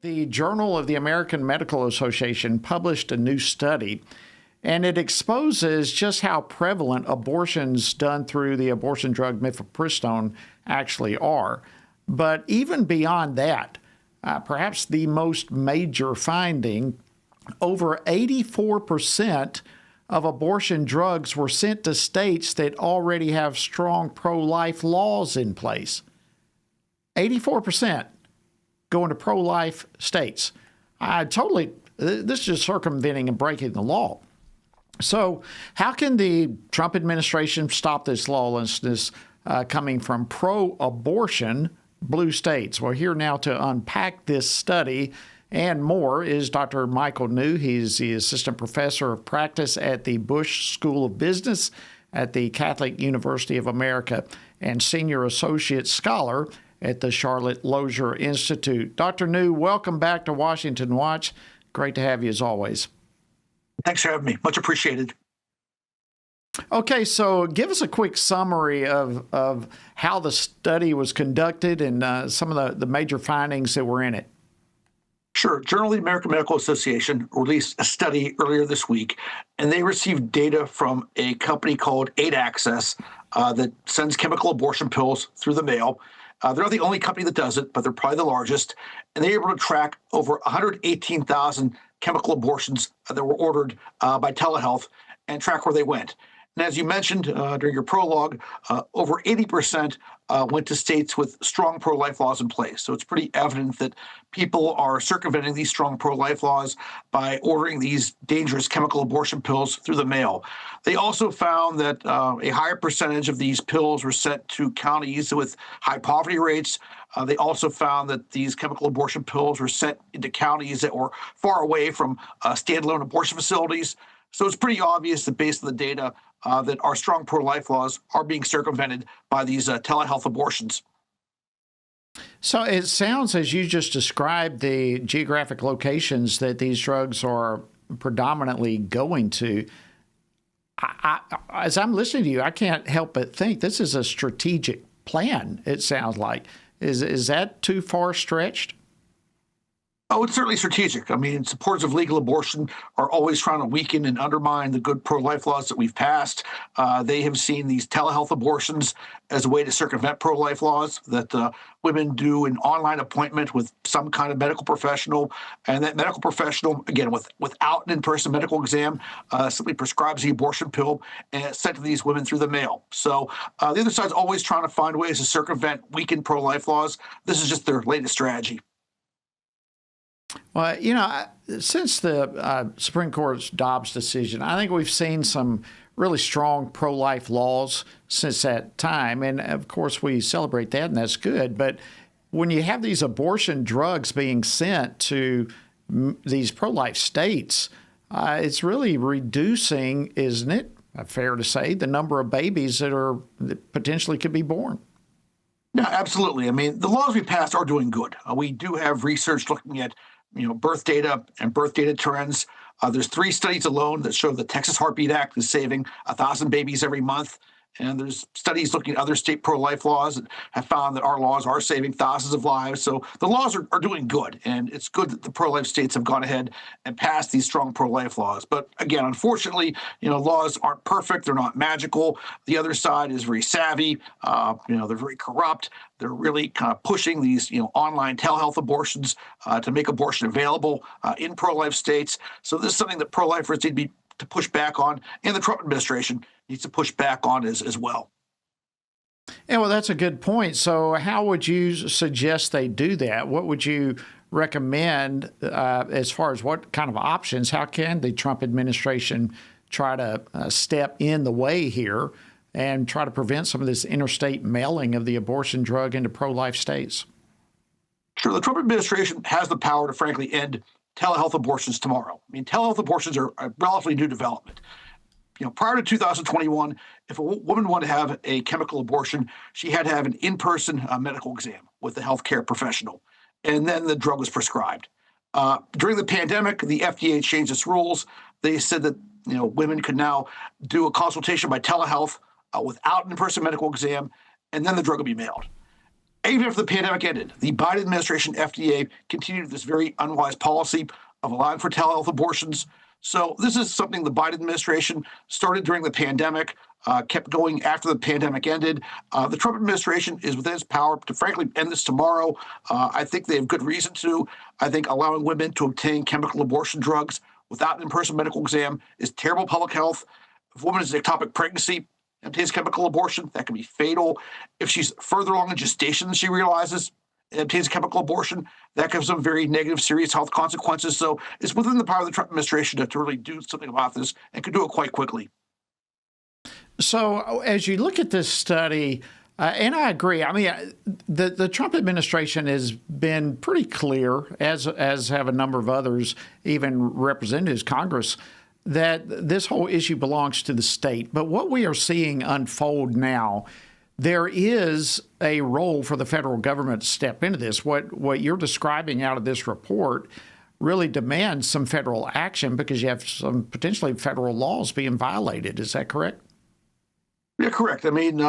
The Journal of the American Medical Association published a new study, and it exposes just how prevalent abortions done through the abortion drug mifepristone actually are. But even beyond that, perhaps the most major finding, over 84% of abortion drugs were sent to states that already have strong pro-life laws in place. 84% going to pro-life states. This is just circumventing and breaking the law. So how can the Trump administration stop this lawlessness coming from pro-abortion blue states? Well, here now to unpack this study and more is Dr. Michael New. He's the assistant professor of practice at the Bush School of Business at the Catholic University of America and senior associate scholar at the Charlotte Lozier Institute. Dr. New, welcome back to Washington Watch. Great to have you as always. Thanks for having me. Much appreciated. Okay, so give us a quick summary of how the study was conducted and some of the major findings that were in it. Sure. Journal of the American Medical Association released a study earlier this week, and they received data from a company called 8Access that sends chemical abortion pills through the mail. They're not the only company that does it, but they're probably the largest. And they're able to track over 118,000 chemical abortions that were ordered by telehealth and track where they went. And as you mentioned during your prologue, over 80% went to states with strong pro-life laws in place. So it's pretty evident that people are circumventing these strong pro-life laws by ordering these dangerous chemical abortion pills through the mail. They also found that a higher percentage of these pills were sent to counties with high poverty rates. They also found that these chemical abortion pills were sent into counties that were far away from standalone abortion facilities. So it's pretty obvious that based on the data, that our strong pro-life laws are being circumvented by these telehealth abortions. So it sounds, as you just described, the geographic locations that these drugs are predominantly going to. As I'm listening to you, I can't help but think this is a strategic plan, it sounds like. Is that too far stretched? Oh, it's certainly strategic. I mean, supporters of legal abortion are always trying to weaken and undermine the good pro-life laws that we've passed. They have seen these telehealth abortions as a way to circumvent pro-life laws, that women do an online appointment with some kind of medical professional, and that medical professional, again, without an in-person medical exam, simply prescribes the abortion pill and it's sent to these women through the mail. So the other side's always trying to find ways to circumvent weakened pro-life laws. This is just their latest strategy. Well, since the Supreme Court's Dobbs decision, I think we've seen some really strong pro-life laws since that time. And of course, we celebrate that, and that's good. But when you have these abortion drugs being sent to these pro-life states, it's really reducing, isn't it, fair to say, the number of babies that potentially could be born? No, absolutely. I mean, the laws we passed are doing good. We do have research looking at birth data and birth data trends. There's 3 studies alone that show the Texas Heartbeat Act is saving 1,000 babies every month. And there's studies looking at other state pro-life laws that have found that our laws are saving thousands of lives. So the laws are doing good. And it's good that the pro-life states have gone ahead and passed these strong pro-life laws. But again, unfortunately, laws aren't perfect. They're not magical. The other side is very savvy. They're very corrupt. They're really kind of pushing these, online telehealth abortions to make abortion available in pro-life states. So this is something that pro-lifers need to push back on, and the Trump administration needs to push back on as well. Yeah, well, that's a good point. So how would you suggest they do that? What would you recommend as far as what kind of options? How can the Trump administration try to step in the way here and try to prevent some of this interstate mailing of the abortion drug into pro-life states? Sure. The Trump administration has the power to, frankly, end telehealth abortions tomorrow. I mean, telehealth abortions are a relatively new development. Prior to 2021, if a woman wanted to have a chemical abortion, she had to have an in-person medical exam with a healthcare professional, and then the drug was prescribed. During the pandemic, the FDA changed its rules. They said that women could now do a consultation by telehealth without an in-person medical exam, and then the drug would be mailed. Even after the pandemic ended, the Biden administration FDA continued this very unwise policy of allowing for telehealth abortions. So this is something the Biden administration started during the pandemic, kept going after the pandemic ended. The Trump administration is within its power to, frankly, end this tomorrow. I think they have good reason to. I think allowing women to obtain chemical abortion drugs without an in-person medical exam is terrible public health. If a woman has an ectopic pregnancy, obtains chemical abortion, that can be fatal. If she's further along in gestation than she realizes and obtains a chemical abortion, that can have some very negative, serious health consequences. So it's within the power of the Trump administration to really do something about this and can do it quite quickly. So as you look at this study, and I agree, I mean, the Trump administration has been pretty clear, as have a number of others, even representatives, Congress, that this whole issue belongs to the state. But what we are seeing unfold now, there is a role for the federal government to step into this. What you're describing out of this report really demands some federal action because you have some potentially federal laws being violated. Is that correct? Yeah, correct. I mean,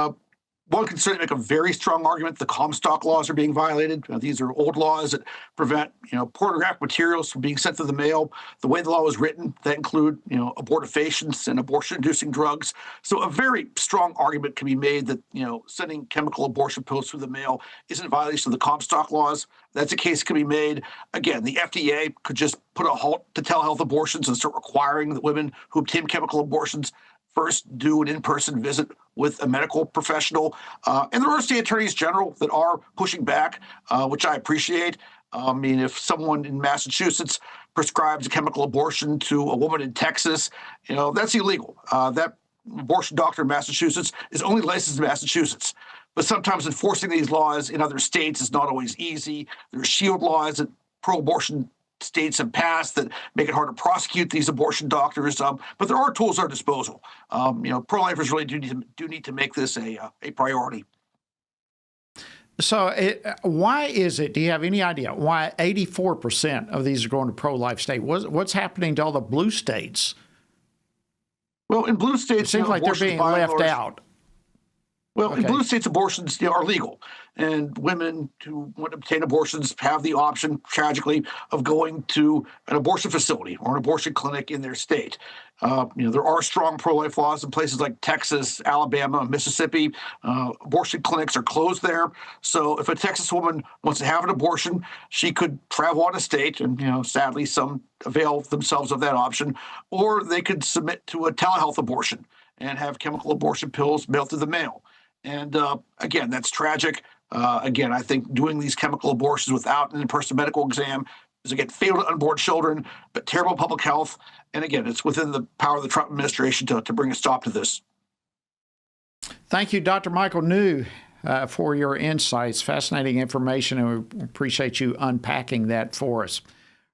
one can certainly make a very strong argument the Comstock laws are being violated. These are old laws that prevent, pornographic materials from being sent through the mail. The way the law was written, that include, abortifacients and abortion-inducing drugs. So a very strong argument can be made that, sending chemical abortion pills through the mail isn't in violation of the Comstock laws. That's a case can be made. Again, the FDA could just put a halt to telehealth abortions and start requiring that women who obtain chemical abortions first do an in-person visit with a medical professional. And there are state attorneys general that are pushing back, which I appreciate. I mean, if someone in Massachusetts prescribes a chemical abortion to a woman in Texas, that's illegal. That abortion doctor in Massachusetts is only licensed in Massachusetts. But sometimes enforcing these laws in other states is not always easy. There are shield laws that pro-abortion states have passed that make it hard to prosecute these abortion doctors, but there are tools at our disposal. Pro-lifers really do need to make this a priority. So why is it, do you have any idea, why 84% of these are going to pro-life state? What's happening to all the blue states? Well, in blue states, it seems like they're being left out. Well, in blue states, abortions are legal, and women who want to obtain abortions have the option, tragically, of going to an abortion facility or an abortion clinic in their state. There are strong pro-life laws in places like Texas, Alabama, Mississippi. Abortion clinics are closed there. So if a Texas woman wants to have an abortion, she could travel out of state, and sadly, some avail themselves of that option, or they could submit to a telehealth abortion and have chemical abortion pills mailed through the mail. And again, that's tragic. Again, I think doing these chemical abortions without an in-person medical exam is, again, fatal to unborn children, but terrible public health. And again, it's within the power of the Trump administration to bring a stop to this. Thank you, Dr. Michael New, for your insights. Fascinating information, and we appreciate you unpacking that for us.